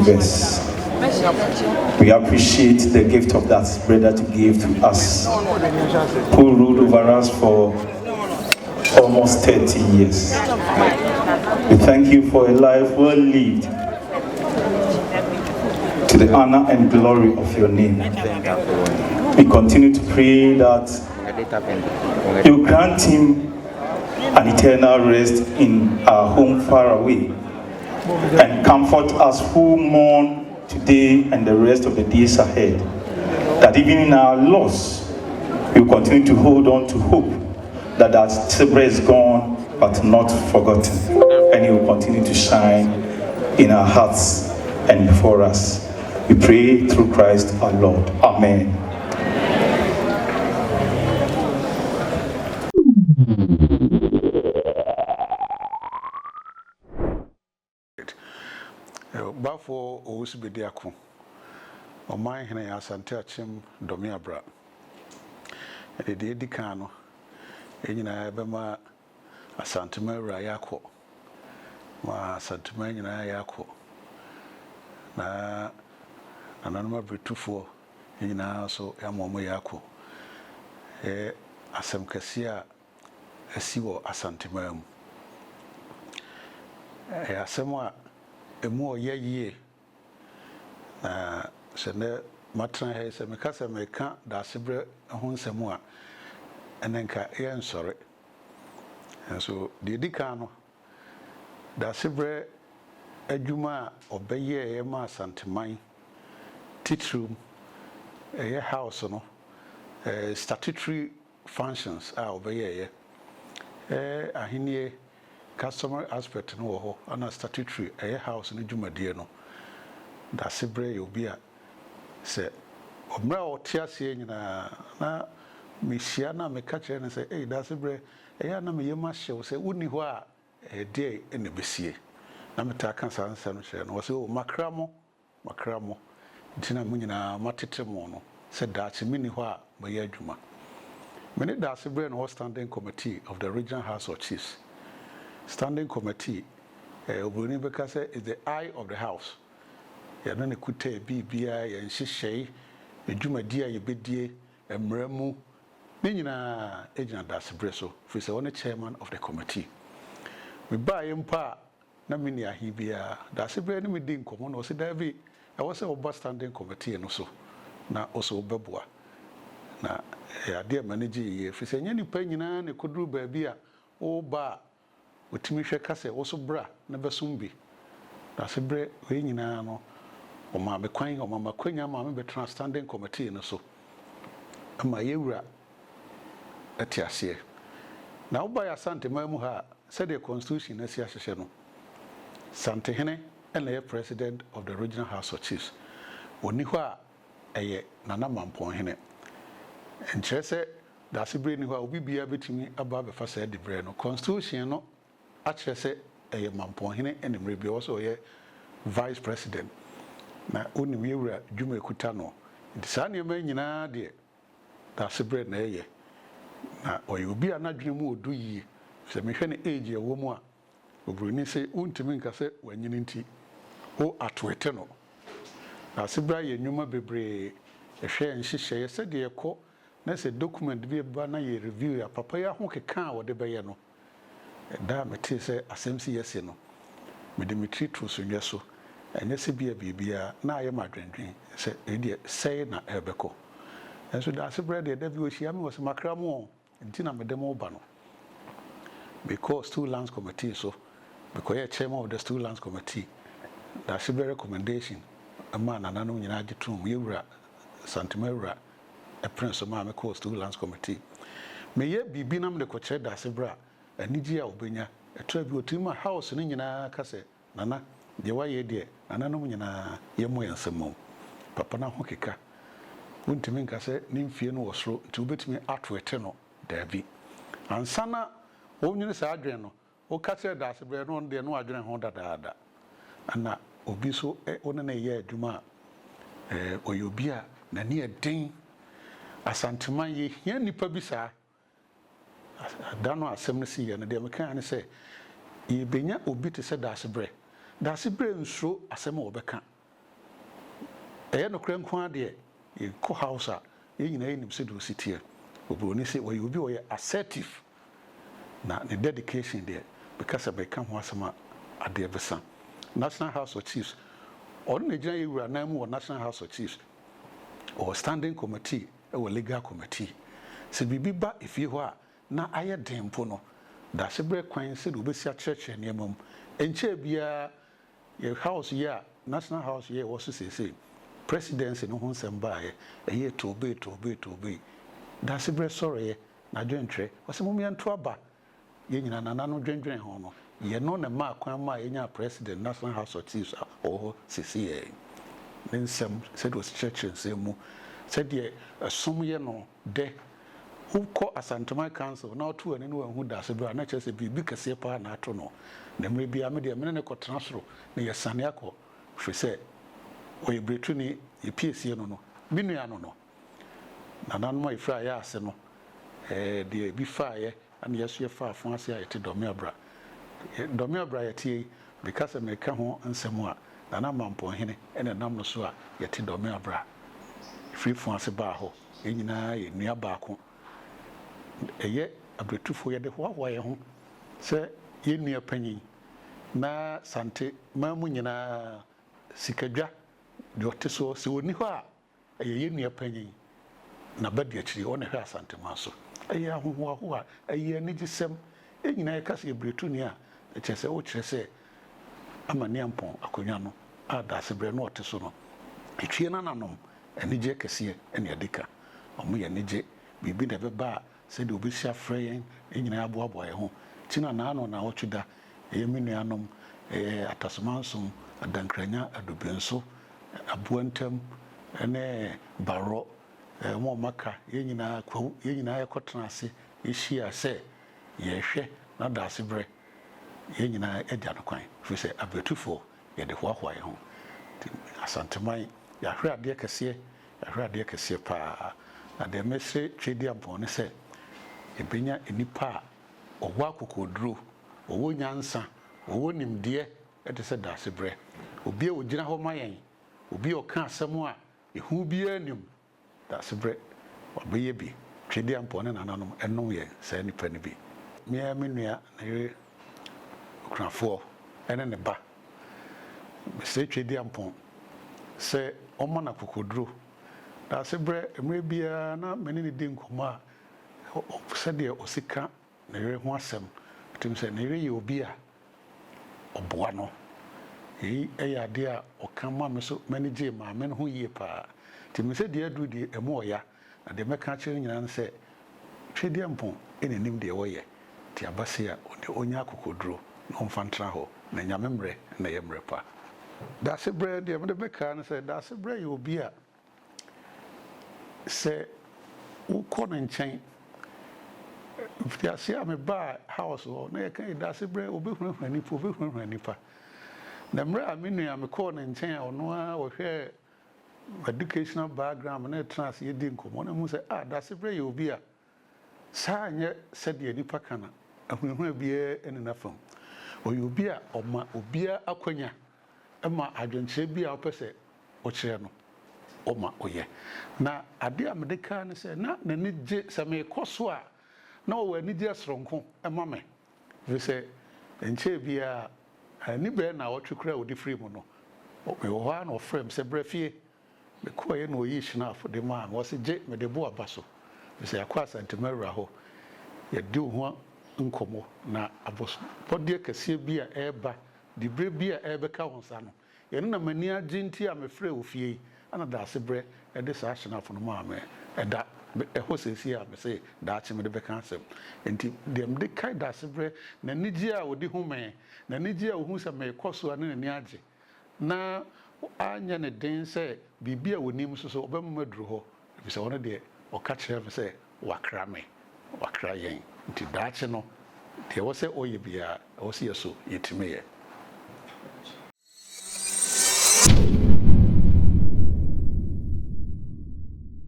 universe. We appreciate the gift of that brother to give to us, who ruled over us for almost 30 years. We thank you for a life well lived to the honor and glory of your name. We continue to pray that you grant him an eternal rest in our home far away, and comfort us who mourn today and the rest of the days ahead, that even in our loss, we will continue to hold on to hope that that Tibra is gone but not forgotten, and he will continue to shine in our hearts and before us. We pray through Christ our Lord. Amen. Bafo Owusibediako, Omai Hene Asante Akyem Domiabra. The Dicano, Enina Bema Asante Yako, Ma Asante Yako, na Ananuma Britufo, Enina so Yamomo Yako, Asem Kasia, Esiwo Asante Mem. Asemwa emu ye na sene matran he se meka se meka da sebre ho nsemu a enenka ye nsore so de dika no da sebre adwuma obeye ye ma Asanteman titrum ye house no statutory functions a obeye ye ahenie customer aspect no ho ana statutory house no dwumadie no da sebre obi a se omra otiase nyina na mehia na meka kire ne se da sebre na meyema hyew se woni ho a de ene besie na meta kan sansa no hye no wo se o makramo ntina mu nyina matete mo no se da che mini ho a baye adwuma mene da sebre no standing committee of the regional house of chiefs. Standing committee, Obroni Bekase is the eye of the house. Yadane kute bibia yenhyehyei edwumadia yebedie emremu ninyina agent dasbre so fi se one chairman of the committee. Me ba yempa na mini ahibia dasbre ni me di nkomo no se davi e wo se oba standing committee no so na oso obeboa na ade manage ye fi se nyani pa nyina ne koduru ba bia o ba otimi hwe kase wo so bra na besumbi da sebre we nyina no o ma be kwan o ma makwanya ma me be standing committee no so ama yewura atiase na oba ya Asante mamu ha said the constitution na si ahyehyɛ no Sante Hene and the president of the regional house of chiefs oni ho a eye nana Mampong Hene enkyerɛ sɛ da sebre ni ho a obi bia betimi aba be fa sɛ de bre no constitution no actually say a Mampong Hene and maybe also a vice president. Na only we were Jume Kutano. The Sanya Manina, dear. That's a bread na ye. Na or you be an adream do ye. Say, me age a woman. Obruni say, Untiminka say, when you ninty. Oh, at Weteno. That's a bray, Numa Bebre. A share and she said, dear co. That's a document be a banner review. A papaya honky can or the bayano. Da mete se asemsi yesi no me Dimitri Trusunye so enye se bia na aye madwendwen se e say na ebeko enso da se bread da bi ohia me was makramo ntina me dem oba no because two lands committee so because you chairman of the two lands committee da se be recommendation ama na nanu nyina agitum yewura santimawura a prince ma me cause two lands committee me ye bibi nam de ko kire da se bra aniji a obenya etra bi otima house ni nyina kase nana de waye de nana no nyina yemo yansemo papa na ho keka wontimi nkase ni mfie no wosoro nti obetimi ato ete no dabi ansana wonyine sa adwen no o kase da se bre no de no adwen ho dadaada ana obi so one na ye adwuma oyobia na ne eden Asanteman ye hia nipa bi saa dano asem no si ye no de meka ne se ye benya obi te se da se bre nsuro asem a obeka ɛyɛ no kra nko ade e ko house a ye nyina enim se do sitie obroni se we obi oyɛ assertive na the dedication there because of become ho asema ade besa National House of Chiefs or Nigeria you na mu National House of Chiefs or standing committee or legal committee se bibi ba efie ho a na aye dempo no da se bre kwan se do besia church niamam enche bia your house here National House here was say presidency no ho nsem ba ye to obey da se bre sorry na dwentwe o se mum yanto aba ye nyina nana no dwendwen ho no ye no na ma kwan ma ye nya president National House of Chiefs or CCA nsem said was church nsemu said ye som ye no de who call Asante council now to and no who da se bra na chese bibi kase pa na ato no na mre bia me de me ne ko transfer na ye sane akọ hwe se o ye bretu ni ye piesie no bi nua no nana no ifra ya ase no de bi fa ye and yes ye fa afon ase ayete Domiabra yete because America ho nsemu a nana Mampong Hene ene nam no so a yete Domiabra free fon ase ba ho enyina ye nua ba ko eye abretufo ye de ho ye ho se ye nua panyin na Asante mamu nyina sikadwa de oteso se oni ho a ye nua panyin na badi akiri one hwe Asante maso eye ahoho a eye anigisem enyina ye kase ebretu ni a echese wo kyerese amane ampon akonwa no ada sebre no oteso no etwie nananom anigye kase ene adika omo ye anigye bibi na beba se de obi sia freyen enyina aboabo ye ho tina na ano na otwida eye menuanom atasomansom adankranya adubenso abuantem ene baro mo maka yenyina kwawu yenyina yakotena ase ehia se yehwe na da asebre yenyina agya no kwan fi se abetufo ye de hoahoa ye ho Asanteman ya hwe ade kese pa na de mesre twedi ampon ne se ebenya enipa owo akokoduro owo nyansa owo nimde ete se da asebre obi a ogina ho mayen obi oka asem a ehu bia nim da sebre obeye bi twedi ampon ne nananom enom ye sa nipa ne bi mia menua na ye krafo ene ne ba se twedi ampon se omo na kokoduro da sebre emre bia na meni ne din koma se de osika na ye ho asem tim se na ye obi a oboa no eya de a okama me so manage ma men ho yie pa tim se de adu de emo oya na de meka kire nyina se twedi ampon enenim de woye ti abase a onya kokoduro no mfantra ho na nyamemre na yemre pa da se bre de me de beka na se da se bre ye obi a se uko na nchen fiase a me ba house ho na ye kan da se bre obi hunu nipa na mre aminu me call na nchen a ono a wo hwe educational background na trans ye di nkomo na mu se da se bre ye obi a sa nye se de nipa kana ahunu bia eni na fam o ye obi a oma obi a akwanya ema adwenche bia opese o kire no oma oye na ade a medeka ne se na nani je se me koso a na o wani je sronko ema me we se enche bia ani be na o twekura o di free mu no me wo ha na o frame se brafie me ko ye no yi shina afode ma wo se je me de bo abaso we se akwa Asante mawura ho ye di ho nkomo na aboso podie kase bia eba di bre bia ebeka wonsa no ye na mani agenti a me frɛ ofie ana da sebre e de sa shina afo no ma me eda ho sesi a me say da chi me de beka asem enti dem de kai da sebre na nigi a odi hu me na nigi a hu se me koso ana ni age na anya ne den se bibia wonim so obemma duru ho bi se wono de o ka kire me se wakra yen nti da chi no de wo se oye bia wo se yeso yetime ye